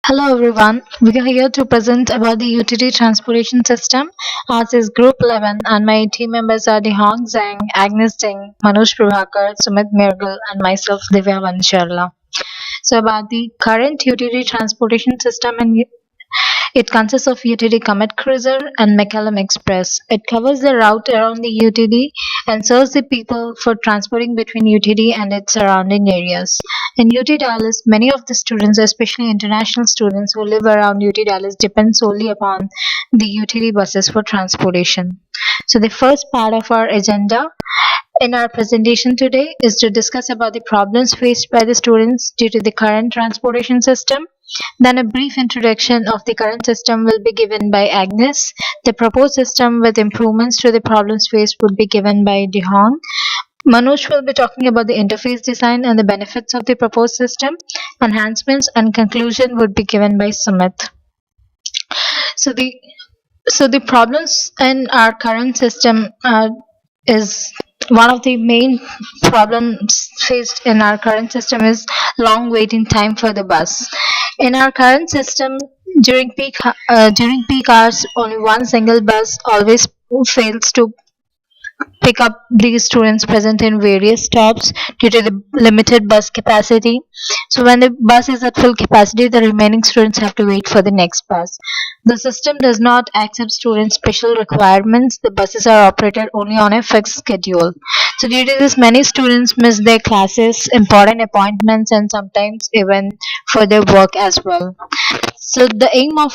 Hello everyone, we are here to present about the utility transportation system. Ours is Group 11 and my team members are Dihong Zhang, Agnes Ding, Manoj Prabhakar, Sumit Mirgal and myself Divya Vansharla. So about the current utility transportation system and it consists of UTD Comet Cruiser and McCallum Express. It covers the route around the UTD and serves the people for transporting between UTD and its surrounding areas. In UT Dallas, many of the students, especially international students who live around UT Dallas, depend solely upon the UTD buses for transportation. So the first part of our agenda in our presentation today is to discuss about the problems faced by the students due to the current transportation system. Then a brief introduction of the current system will be given by Agnes. The proposed system with improvements to the problems faced would be given by Dihong. Manoj will be talking about the interface design and the benefits of the proposed system. Enhancements and conclusion would be given by Sumit. So the problems in our current system is one of the main problems faced in our current system is long waiting time for the bus. In our current system, during peak hours, only one single bus always fails to pick up these students present in various stops due to the limited bus capacity. So when the bus is at full capacity, the remaining students have to wait for the next bus. The system does not accept students' special requirements. The buses are operated only on a fixed schedule. So due to this, many students miss their classes, important appointments, and sometimes even for their work as well. So the aim of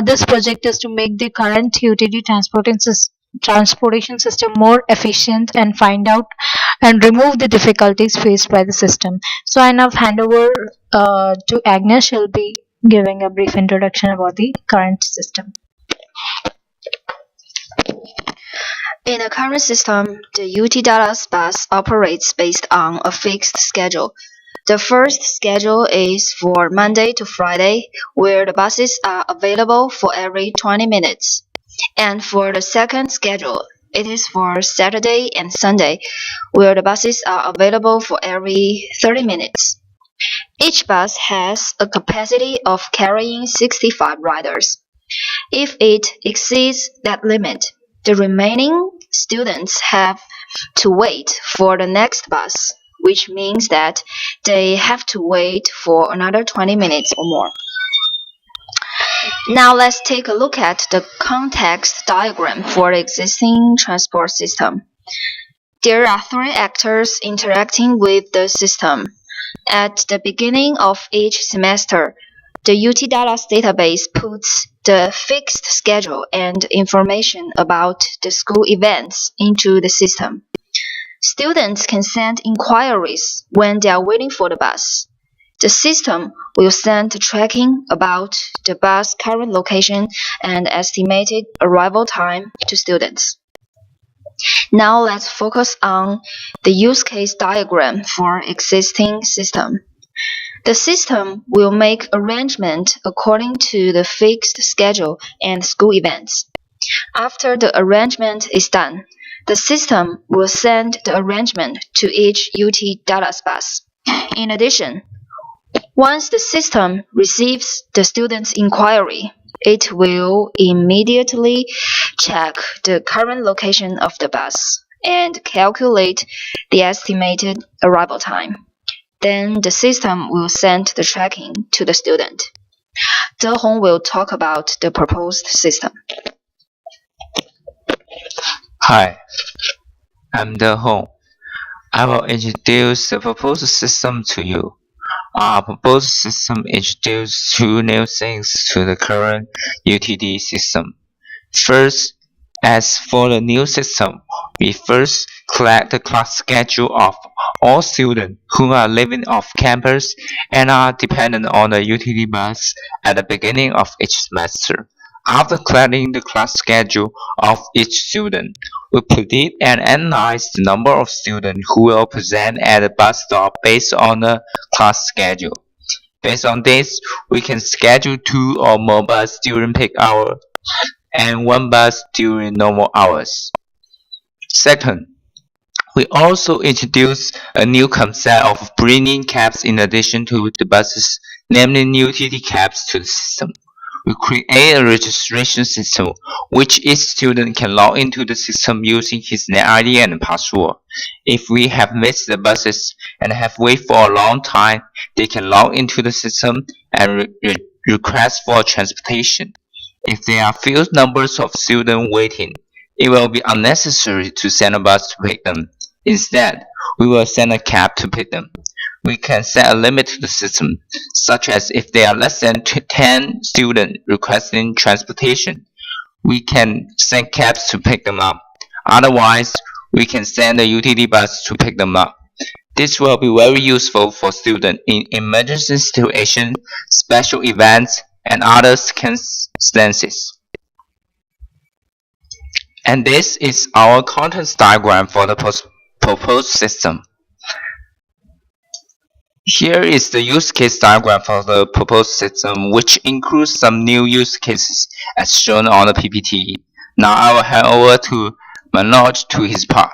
this project is to make the current utility transportation system more efficient and find out and remove the difficulties faced by the system. So I now hand over to Agnes. She'll be giving a brief introduction about the current system. In the current system, the UT Dallas bus operates based on a fixed schedule. The first schedule is for Monday to Friday, where the buses are available for every 20 minutes. And for the second schedule, it is for Saturday and Sunday, where the buses are available for every 30 minutes. Each bus has a capacity of carrying 65 riders. If it exceeds that limit, the remaining students have to wait for the next bus, which means that they have to wait for another 20 minutes or more. Now let's take a look at the context diagram for the existing transport system. There are three actors interacting with the system. At the beginning of each semester, the UT Dallas database puts the fixed schedule and information about the school events into the system. Students can send inquiries when they are waiting for the bus. The system will send tracking about the bus current location and estimated arrival time to students. Now let's focus on the use case diagram for existing system. The system will make arrangement according to the fixed schedule and school events. After the arrangement is done, the system will send the arrangement to each UT Dallas bus. In addition, once the system receives the student's inquiry, it will immediately check the current location of the bus and calculate the estimated arrival time. Then the system will send the tracking to the student. Zhehong will talk about the proposed system. Hi, I'm Dehong. I will introduce the proposed system to you. Our proposed system introduces two new things to the current UTD system. First, as for the new system, we first collect the class schedule of all students who are living off campus and are dependent on the UTD bus at the beginning of each semester. After collecting the class schedule of each student, we predict and analyze the number of students who will present at the bus stop based on the class schedule. Based on this, we can schedule 2 or more buses during peak hour and 1 bus during normal hours. Second, we also introduce a new concept of bringing cabs in addition to the buses namely new UTD caps to the system. We create a registration system which each student can log into the system using his NET ID and password. If we have missed the buses and have waited for a long time, they can log into the system and request for transportation. If there are few numbers of students waiting, it will be unnecessary to send a bus to pick them. Instead, we will send a cab to pick them. We can set a limit to the system, such as if there are less than 10 students requesting transportation, we can send cabs to pick them up. Otherwise, we can send a UTD bus to pick them up. This will be very useful for students in emergency situations, special events, and other circumstances. And this is our contents diagram for the proposed system. Here is the use case diagram for the proposed system, which includes some new use cases as shown on the PPT. Now I will hand over to Manoj to his part.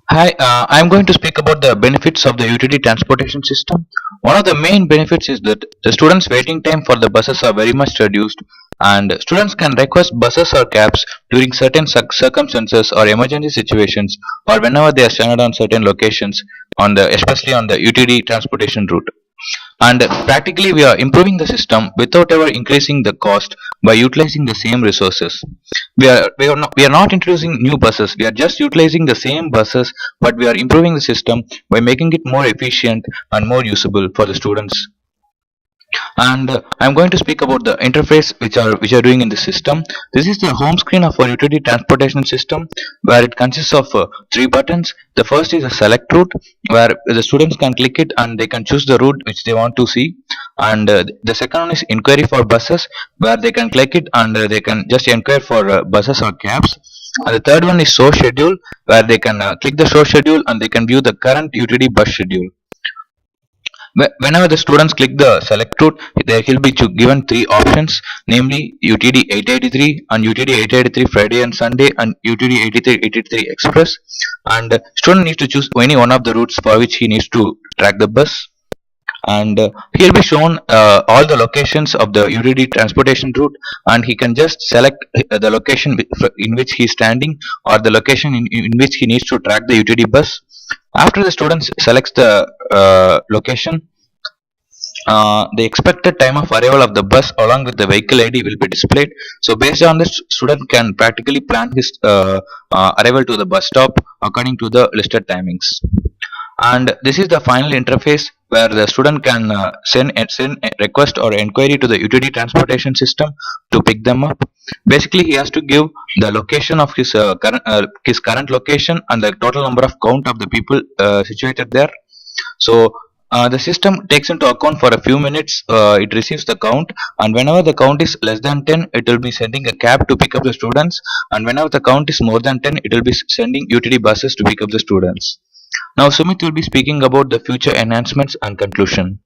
Hi, I'm going to speak about the benefits of the utility transportation system. One of the main benefits is that the students' waiting time for the buses are very much reduced, and students can request buses or cabs during certain circumstances or emergency situations, or whenever they are stranded on certain locations, especially on the utility transportation route. And practically, we are improving the system without ever increasing the cost by utilizing the same resources. We are not introducing new buses. We are just utilizing the same buses, but we are improving the system by making it more efficient and more usable for the students. And I'm going to speak about the interface which are doing in the system. This is the home screen of our utility transportation system, where it consists of three buttons. The first is a select route, where the students can click it and they can choose the route which they want to see. And the second one is inquiry for buses, where they can click it and they can just inquire for buses or cabs. And the third one is show schedule, where they can click the show schedule and they can view the current utility bus schedule. Whenever the students click the select route, they will be given three options, namely UTD 883 and UTD 883 Friday and Sunday and UTD 883 Express. And student needs to choose any one of the routes for which he needs to track the bus. And he'll be shown all the locations of the UTD transportation route, and he can just select the location in which he is standing, or the location in which he needs to track the UTD bus. After the student selects the location, the expected time of arrival of the bus along with the vehicle ID will be displayed. So based on this, student can practically plan his arrival to the bus stop according to the listed timings. And this is the final interface where the student can send a request or inquiry to the utility transportation system to pick them up. Basically, he has to give the location of his current location and the total number of count of the people situated there. So the system takes into account for a few minutes. It receives the count, and whenever the count is less than 10, it will be sending a cab to pick up the students. And whenever the count is more than 10, it will be sending utility buses to pick up the students. Now Sumit will be speaking about the future enhancements and conclusion.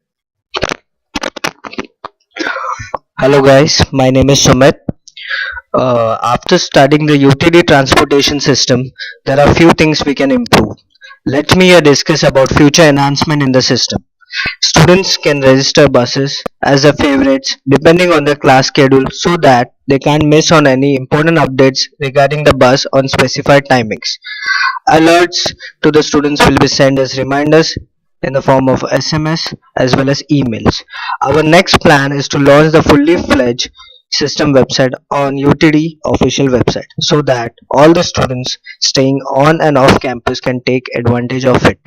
Hello guys, my name is Sumit. After studying the UTD transportation system, there are few things we can improve. Let me here discuss about future enhancement in the system. Students can register buses as their favorites depending on their class schedule so that they can't miss on any important updates regarding the bus on specified timings. Alerts to the students will be sent as reminders in the form of SMS as well as emails. Our next plan is to launch the fully fledged system website on UTD official website so that all the students staying on and off campus can take advantage of it.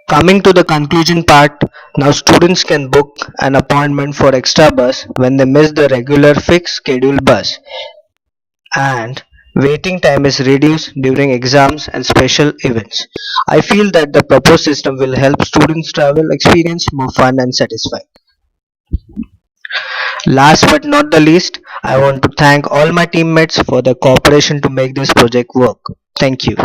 Coming to the conclusion part, now students can book an appointment for extra bus when they miss the regular fixed schedule bus, and waiting time is reduced during exams and special events. I feel that the proposed system will help students travel experience more fun and satisfying. Last but not the least, I want to thank all my teammates for their cooperation to make this project work. Thank you.